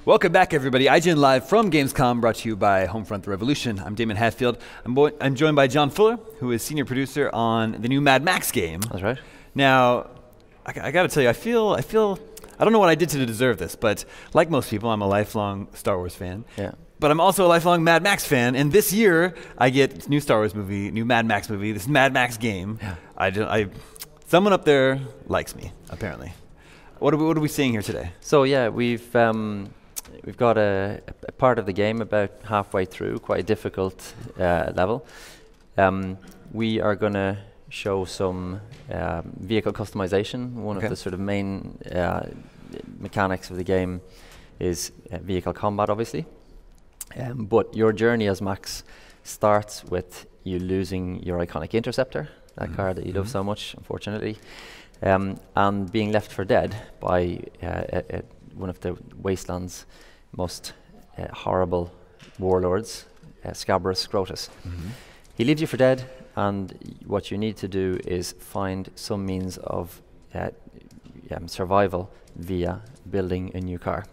Welcome back, everybody. IGN Live from Gamescom, brought to you by Homefront: The Revolution. I'm Damon Hatfield. I'm joined by John Fuller, who is senior producer on the new Mad Max game. That's right. Now, I got to tell you, I don't know what I did to deserve this, but like most people, I'm a lifelong Star Wars fan. Yeah. But I'm also a lifelong Mad Max fan, and this year I get new Star Wars movie, new Mad Max movie, this Mad Max game. Yeah. Someone up there likes me, apparently. What are we seeing here today? So yeah, we've got a part of the game about halfway through, quite a difficult level. We are going to show some vehicle customization. One of the sort of main mechanics of the game is vehicle combat, obviously. But your journey as Max starts with you losing your iconic Interceptor, that car that you love so much, unfortunately, and being left for dead by one of the Wasteland's most horrible warlords, Scabrous Scrotus. He leaves you for dead, and what you need to do is find some means of survival via building a new car.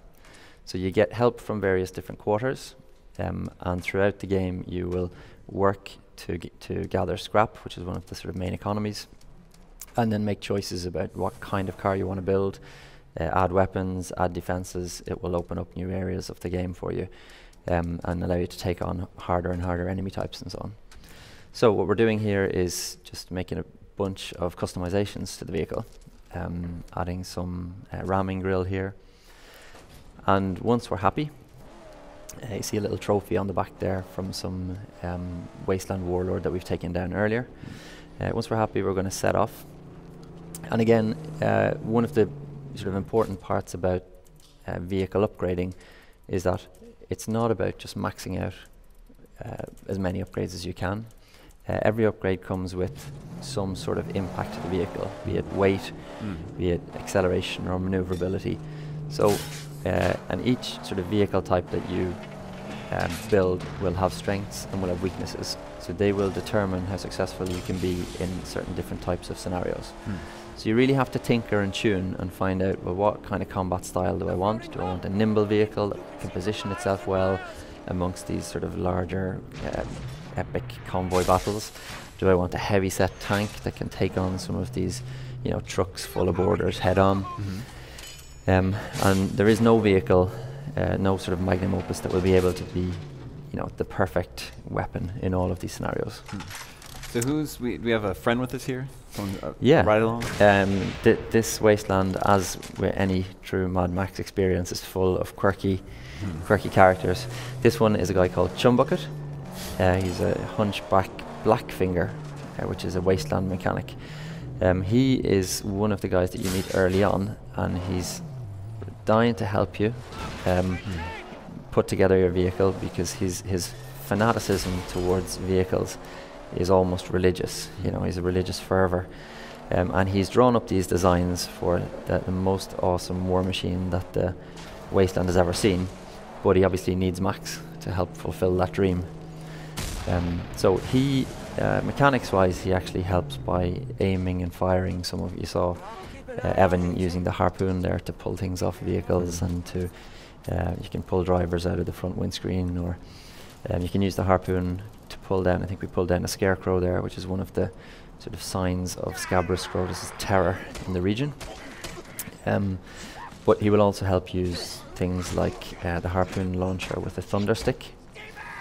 So you get help from various different quarters, and throughout the game you will work to gather scrap, which is one of the sort of main economies, and then make choices about what kind of car you want to build, add weapons, add defenses. It will open up new areas of the game for you, and allow you to take on harder and harder enemy types and so on. So what we're doing here is just making a bunch of customizations to the vehicle, adding some ramming grille here. And once we're happy, you see a little trophy on the back there from some Wasteland warlord that we've taken down earlier. Once we're happy, we're going to set off. And again, one of the sort of important parts about vehicle upgrading is that it's not about just maxing out as many upgrades as you can. Every upgrade comes with some sort of impact to the vehicle, be it weight, be it acceleration or maneuverability. So, and each sort of vehicle type that you build will have strengths and will have weaknesses. So they will determine how successful you can be in certain different types of scenarios. So you really have to tinker and tune and find out, well, what kind of combat style do I want? Do I want a nimble vehicle that can position itself well amongst these sort of larger epic convoy battles? Do I want a heavy set tank that can take on some of these, trucks full of boarders head on? And there is no vehicle, no sort of magnum opus that will be able to be, the perfect weapon in all of these scenarios. So we have a friend with us here? Yeah. Right along? This Wasteland, as with any true Mad Max experience, is full of quirky characters. This one is a guy called Chumbucket. He's a hunchback Blackfinger, which is a Wasteland mechanic. He is one of the guys that you meet early on, and he's dying to help you put together your vehicle, because his fanaticism towards vehicles is almost religious. He's a religious fervor, and he's drawn up these designs for the most awesome war machine that the Wasteland has ever seen, but he obviously needs Max to help fulfill that dream. So he, mechanics-wise, he actually helps by aiming and firing. Some of you saw Evan using the harpoon there to pull things off vehicles, and to you can pull drivers out of the front windscreen, or you can use the harpoon to pull down. I think we pulled down a scarecrow there, which is one of the sort of signs of Scabrous Scrotus' terror in the region. But he will also help use things like the harpoon launcher with a thunder stick.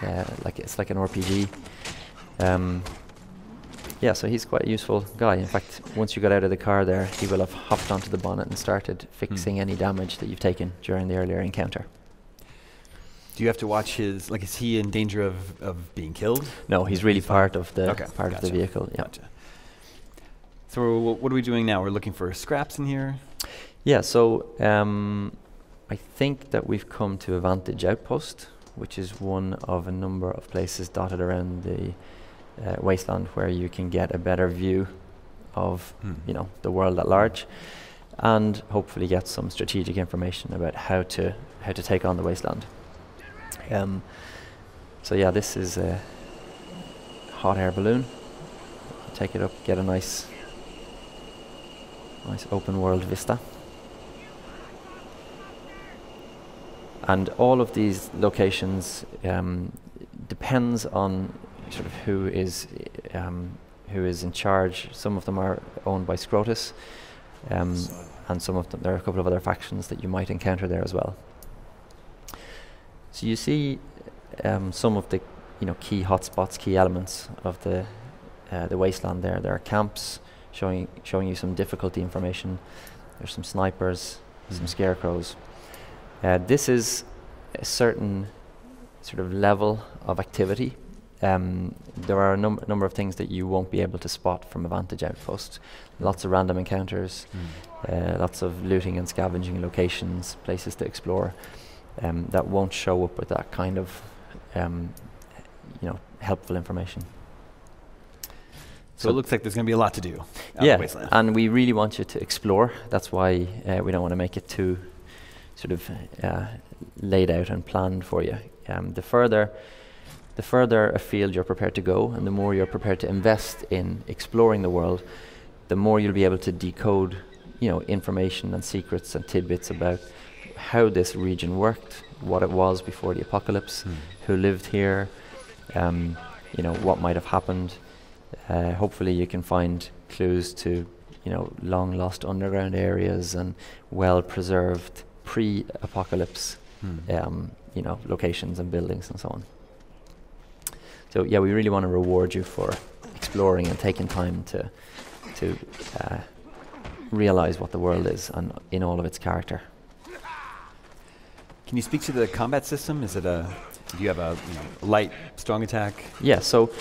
It's like an RPG. So he's quite a useful guy. In fact, once you got out of the car there, he will have hopped onto the bonnet and started fixing any damage that you've taken during the earlier encounter. Do you have to watch his, is he in danger of being killed? No, he's really part of the of the vehicle. Yeah. Gotcha. So what are we doing now? We're looking for scraps in here? Yeah, so I think that we've come to a Vantage Outpost, which is one of a number of places dotted around the Wasteland where you can get a better view of the world at large, and hopefully get some strategic information about how to take on the Wasteland. So yeah, this is a hot air balloon. Take it up, get a nice open world vista. And all of these locations depends on sort of who is in charge. Some of them are owned by Scrotus, and some of them, there are a couple of other factions that you might encounter there as well. So you see some of the key hotspots, key elements of the wasteland there. There are camps showing you some difficulty information. There's some snipers, some scarecrows. This is a certain sort of level of activity. There are a number of things that you won't be able to spot from a Vantage Outpost. Lots of random encounters, lots of looting and scavenging locations, places to explore that won't show up with that kind of helpful information. So it looks like there's going to be a lot to do out in the wasteland. And we really want you to explore. That's why we don't want to make it too sort of laid out and planned for you. The further afield you're prepared to go, and the more you're prepared to invest in exploring the world, the more you'll be able to decode, information and secrets and tidbits about how this region worked, what it was before the apocalypse, who lived here, what might have happened. Hopefully you can find clues to, long lost underground areas and well-preserved pre-apocalypse, locations and buildings and so on. So yeah, we really want to reward you for exploring and taking time to realize what the world is and in all of its character. Can you speak to the combat system? Is it do you have a light, strong attack? Yeah, so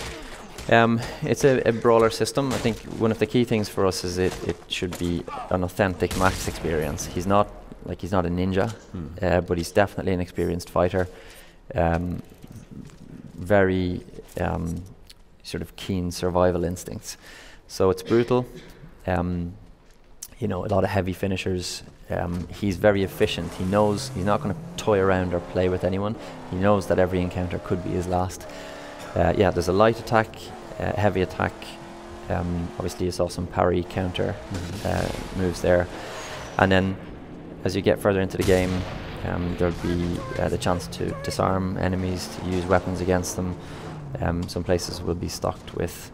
it's a brawler system. I think one of the key things for us is it should be an authentic Max experience. He's not a ninja, but he's definitely an experienced fighter. Very sort of keen survival instincts. So it's brutal. A lot of heavy finishers. He's very efficient. He knows he's not going to toy around or play with anyone. He knows that every encounter could be his last. There's a light attack, heavy attack. Obviously you saw some parry counter moves there. And then as you get further into the game, there'll be the chance to disarm enemies, to use weapons against them. Some places will be stocked with,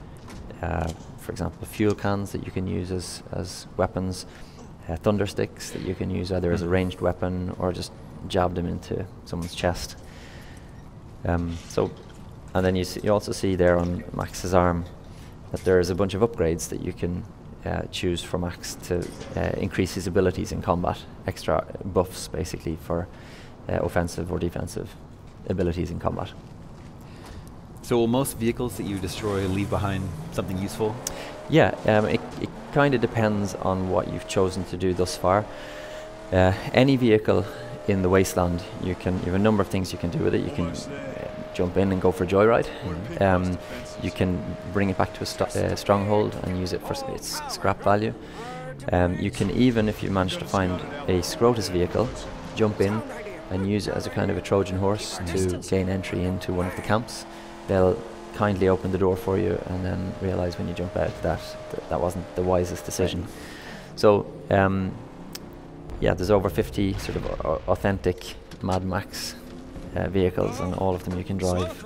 for example, fuel cans that you can use as weapons, thunder sticks that you can use either as a ranged weapon or just jab them into someone's chest. And then you also see there on Max's arm that there is a bunch of upgrades that you can choose for Max to increase his abilities in combat, extra buffs basically for offensive or defensive abilities in combat. So will most vehicles that you destroy leave behind something useful? Yeah, it kind of depends on what you've chosen to do thus far. Any vehicle in the wasteland, you have a number of things you can do with it. You can jump in and go for a joyride. You can bring it back to a stronghold and use it for its scrap value. You can even, if you manage to find a Scrotus vehicle, jump in and use it as a kind of a Trojan horse to gain entry into one of the camps. They'll kindly open the door for you and then realize when you jump out that wasn't the wisest decision. So there's over 50 sort of authentic Mad Max vehicles, and all of them you can drive.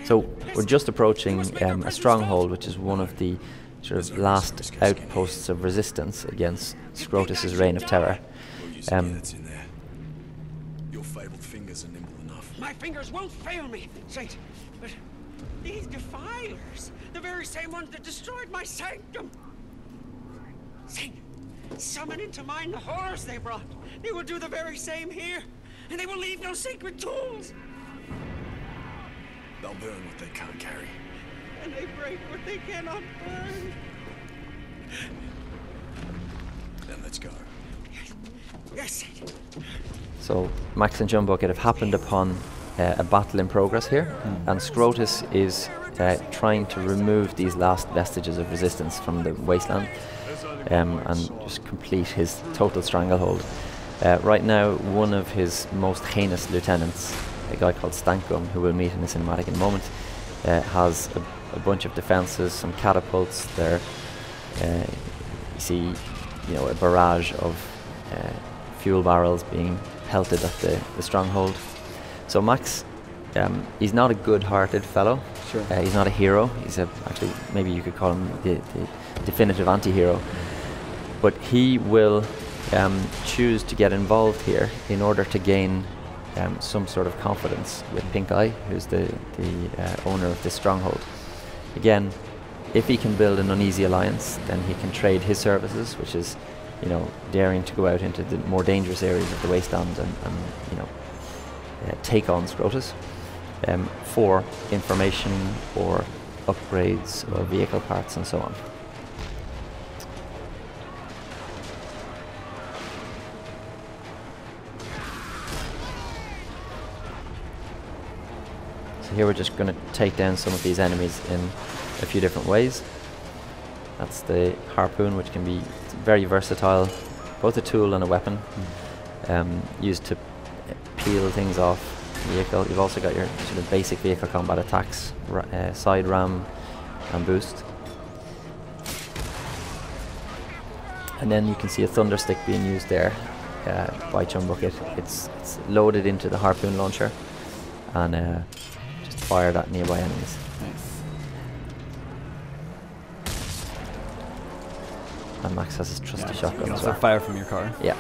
So we're just approaching a stronghold, which is one of the sort of last outposts of resistance against Scrotus's reign of terror. Your fabled fingers are nimble enough. My fingers won't fail me, Saint. But these defilers, the very same ones that destroyed my sanctum. Saint, summon into mind the horrors they brought. They will do the very same here, and they will leave no sacred tools. They'll burn what they can't carry. And they break what they cannot burn. Then let's go. Yes, Saint. So Max and Jumbo have happened upon a battle in progress here, and Scrotus is trying to remove these last vestiges of resistance from the wasteland and just complete his total stranglehold. Right now, one of his most heinous lieutenants, a guy called Stankum, who we'll meet in the cinematic in a moment, has a bunch of defenses, some catapults there. You see, a barrage of fuel barrels being pelted at the stronghold. So Max, he's not a good-hearted fellow. Sure. He's not a hero. He's actually, maybe you could call him the definitive anti-hero. But he will choose to get involved here in order to gain some sort of confidence with Pink Eye, who's the owner of this stronghold. Again, if he can build an uneasy alliance, then he can trade his services, which is, daring to go out into the more dangerous areas of the wasteland and take on Scrotus for information or upgrades or vehicle parts and so on. So here we're just going to take down some of these enemies in a few different ways. That's the harpoon, which can be very versatile, both a tool and a weapon, used to peel things off the vehicle. You've also got your sort of basic vehicle combat attacks, side ram and boost. And then you can see a thunder stick being used there by Chumbucket. It's loaded into the harpoon launcher and just fired at nearby enemies. And Max has his trusty shotgun You can as also well. fire from your car. Yeah.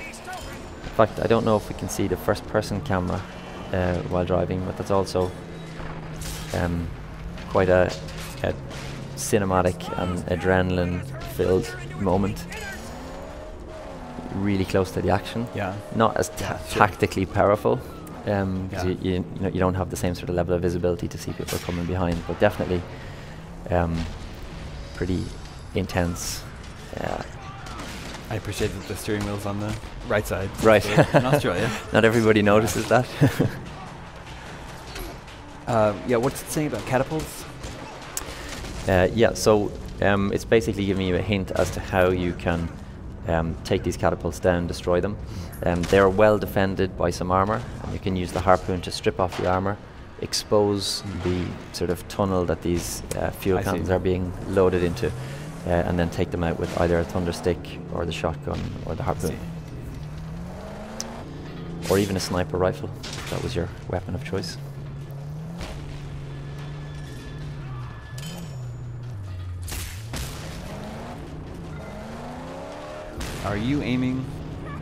In fact, I don't know if we can see the first-person camera while driving, but that's also quite a cinematic and adrenaline-filled moment. Really close to the action. Yeah. Not as tactically powerful, because Yeah. you don't have the same sort of level of visibility to see people coming behind, but definitely pretty intense. I appreciate that the steering wheel's on the right side. Right. In Australia. Not everybody notices that. Yeah, what's it saying about catapults? Yeah, so it's basically giving you a hint as to how you can take these catapults down, destroy them. They're well defended by some armor, and you can use the harpoon to strip off the armor, expose the sort of tunnel that these fuel I cannons see. are being loaded into, and then take them out with either a thunder stick or the shotgun or the harpoon. Or even a sniper rifle, if that was your weapon of choice. Are you aiming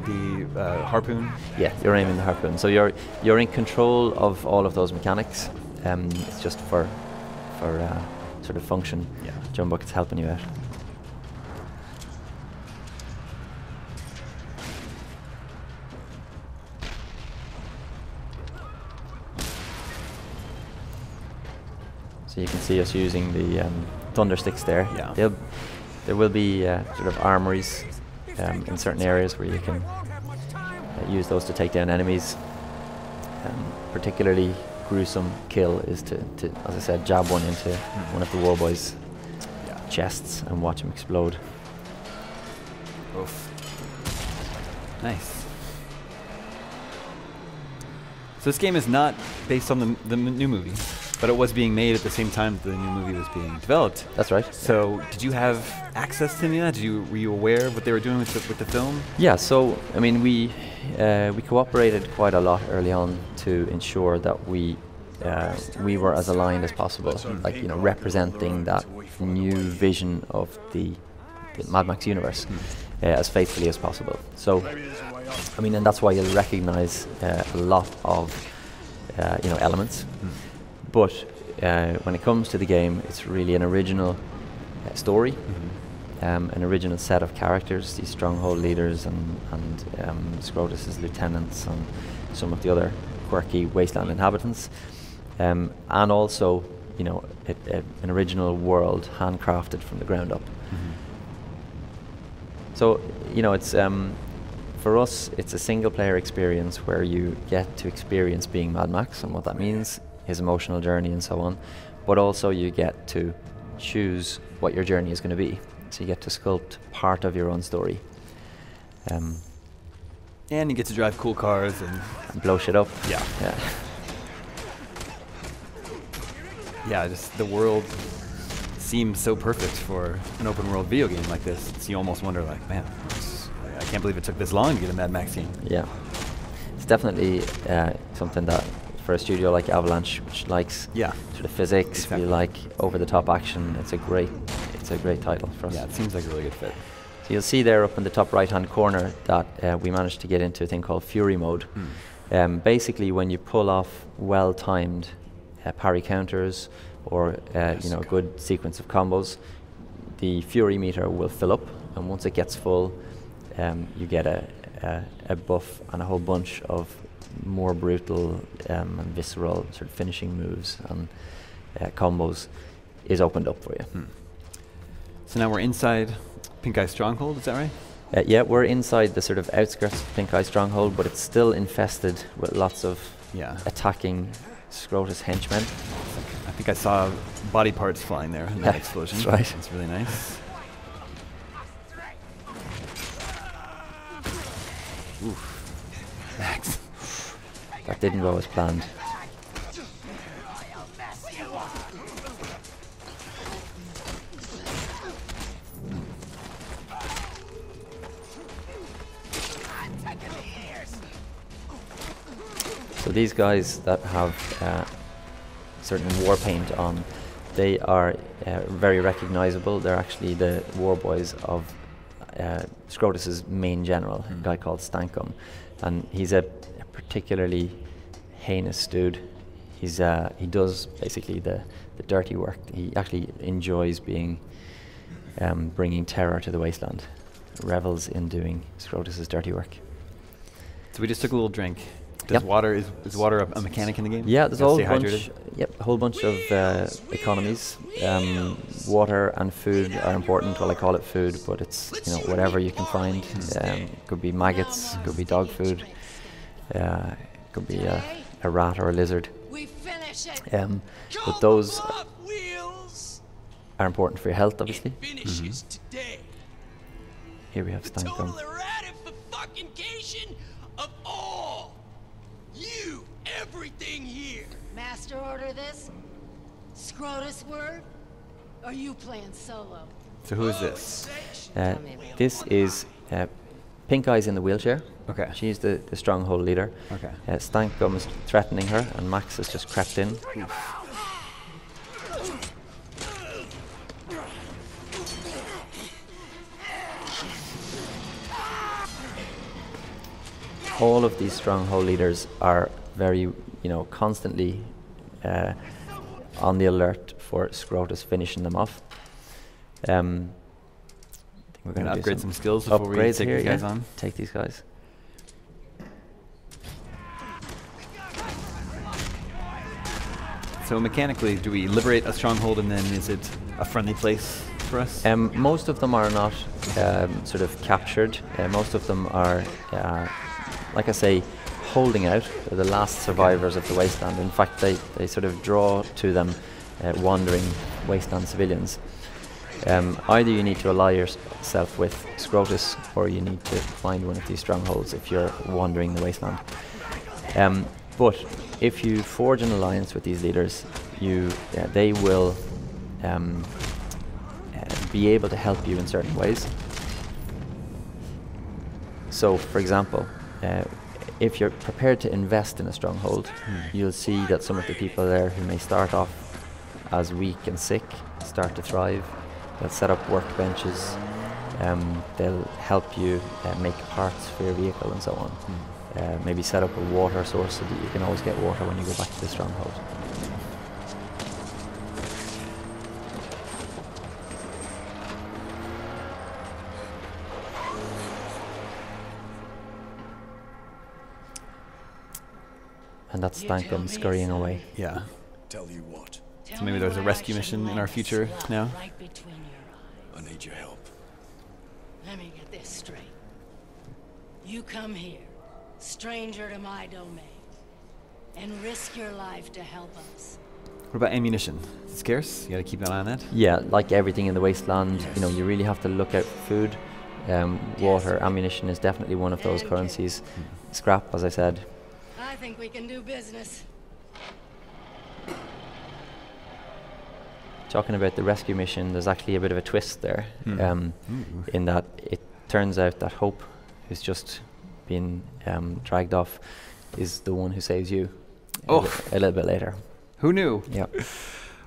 the harpoon? Yeah, you're aiming the harpoon. So you're in control of all of those mechanics. It's just for sort of function. Yeah. Chumbucket's helping you out. So you can see us using the thunder sticks there. Yeah. There will be sort of armories in certain areas where you can use those to take down enemies. Particularly gruesome kill is to, as I said, jab one into one of the warboys' chests and watch him explode. Oof. Nice. So this game is not based on the new movie, but it was being made at the same time the new movie was being developed. That's right. So did you have access to any of that? Were you aware of what they were doing with the film? Yeah, so I mean we cooperated quite a lot early on to ensure that we were as aligned as possible, like representing that new vision of the Mad Max universe as faithfully as possible. So I mean, and that's why you'll recognize a lot of elements. But when it comes to the game, it's really an original story, an original set of characters, these stronghold leaders and Scrotus's lieutenants and some of the other quirky wasteland inhabitants, and also an original world handcrafted from the ground up. So it's for us, it's a single-player experience where you get to experience being Mad Max and what that means, his emotional journey and so on, but also you get to choose what your journey is going to be. So you get to sculpt part of your own story. And you get to drive cool cars And blow shit up. Yeah. Yeah. Yeah, just the world seems so perfect for an open world video game like this. So you almost wonder, like, man, I can't believe it took this long to get a Mad Max game. Yeah, it's definitely something that for a studio like Avalanche, which likes sort of physics, Exactly. we like over-the-top action. It's a great title for us. Yeah, it seems like a really good fit. So you'll see there up in the top right-hand corner that we managed to get into a thing called Fury mode. Basically, when you pull off well-timed parry counters or a good sequence of combos, the Fury meter will fill up, and once it gets full, you get a buff and a whole bunch of more brutal and visceral sort of finishing moves and combos is opened up for you. So now we're inside Pink Eye Stronghold, is that right? Yeah, we're inside the sort of outskirts of Pink Eye Stronghold, but it's still infested with lots of attacking Scrotus henchmen. I think I saw body parts flying there in that explosion. That's right. It's really nice. Oof. Max. That didn't go as planned. So these guys that have certain war paint on, they are very recognizable. They're actually the war boys of Scrotus's main general, a guy called Stankum. And he's a particularly heinous dude. He does basically the dirty work. He actually enjoys bringing terror to the wasteland, revels in doing Scrotus's dirty work. So we just took a little drink. Does water is water a mechanic in the game? Yeah, there's a Gotta whole stay bunch. hydrated? Yep, a whole bunch of economies. Water and food are important. Well, I call it food, but it's whatever you can find. Could be maggots, could be dog food, could be a rat or a lizard. We finish it. But those are important for your health, obviously. Finishes today. Here we have Stankum. Total eradication of all. You, everything here. Master order this? Scrotus word? Or you playing solo? So who is this? This is Pink Eye's in the wheelchair. Okay. She's the stronghold leader. Okay. Stankum is threatening her, and Max has just crept in. All of these stronghold leaders are very, constantly on the alert for Scrotus finishing them off. I think we're going to upgrade some skills before we upgrades take here, these guys on. Take these guys. So mechanically, do we liberate a stronghold and then is it a friendly place for us? Most of them are not sort of captured. Most of them are, like I say, holding out. They're the last survivors of the wasteland. In fact, they sort of draw to them wandering wasteland civilians. Either you need to ally yourself with Scrotus, or you need to find one of these strongholds if you're wandering the wasteland. But if you forge an alliance with these leaders, they will be able to help you in certain ways. So, for example, if you're prepared to invest in a stronghold, you'll see that some of the people there who may start off as weak and sick start to thrive. They'll set up workbenches, they'll help you make parts for your vehicle and so on. Maybe set up a water source so that you can always get water when you go back to the stronghold. And that's Stankum scurrying away. Yeah. Tell you what, So maybe there's a rescue mission in our future now. Right between your eyes. I need your help. Let me get this straight. You come here, stranger to my domain, and risk your life to help us. What about ammunition? Is it scarce? You gotta keep an eye on that. Yeah, like everything in the wasteland, you really have to look out for food. Water, ammunition is definitely one of those currencies. Scrap, as I said. I think we can do business. Talking about the rescue mission, there's actually a bit of a twist there, in that it turns out that Hope, who's just been dragged off, is the one who saves you Oh. a little bit later. Who knew? Yeah.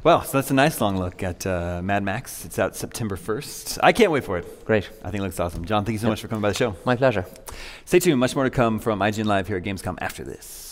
Well, so that's a nice long look at Mad Max. It's out September 1st. I can't wait for it. Great. I think it looks awesome. John, thank you so much for coming by the show. My pleasure. Stay tuned. Much more to come from IGN Live here at Gamescom after this.